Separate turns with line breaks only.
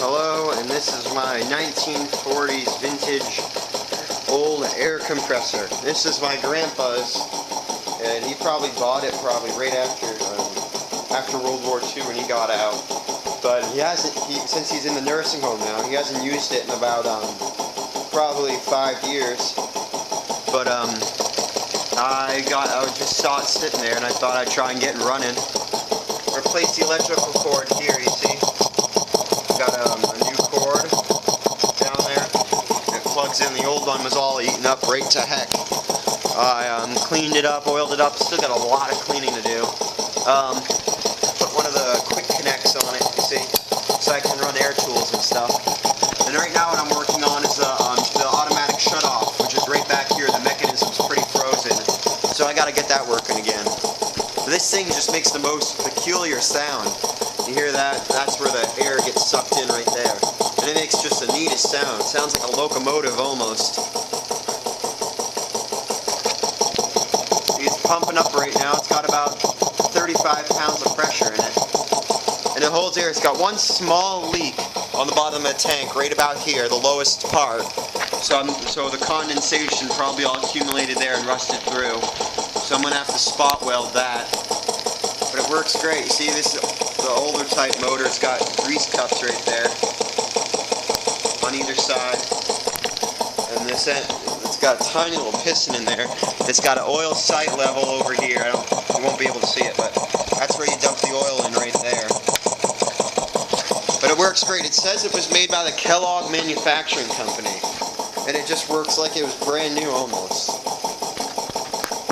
Hello, and this is my 1940s vintage old air compressor. This is my grandpa's, and he probably bought it right after World War II when he got out. But he hasn't, since he's in the nursing home now, he hasn't used it in about probably 5 years. But I just saw it sitting there, and I thought I'd try and get it running. Replace the electrical cord here, you see. Got a new cord down there. It plugs in. The old one was all eaten up right to heck. I cleaned it up, oiled it up. Still got a lot of cleaning to do. Put one of the quick connects on it, you see, so I can run air tools and stuff. And right now what I'm working on is the automatic shut-off, which is right back here. The mechanism's pretty frozen, so I got to get that working again. But this thing just makes the most peculiar sound. You hear that? That's where the air gets sucked in right there. And it makes just the neatest sound. It sounds like a locomotive almost. It's pumping up right now. It's got about 35 pounds of pressure in it. And it holds air. It's got one small leak on the bottom of the tank, right about here, the lowest part. So the condensation probably all accumulated there and rusted through. So I'm going to have to spot weld that. But it works great. See, this is the older type motor. It's got grease cups right there on either side. And this end, it's got a tiny little piston in there. It's got an oil sight level over here. You won't be able to see it, but that's where you dump the oil in right there. But it works great. It says it was made by the Kellogg Manufacturing Company. And it just works like it was brand new almost.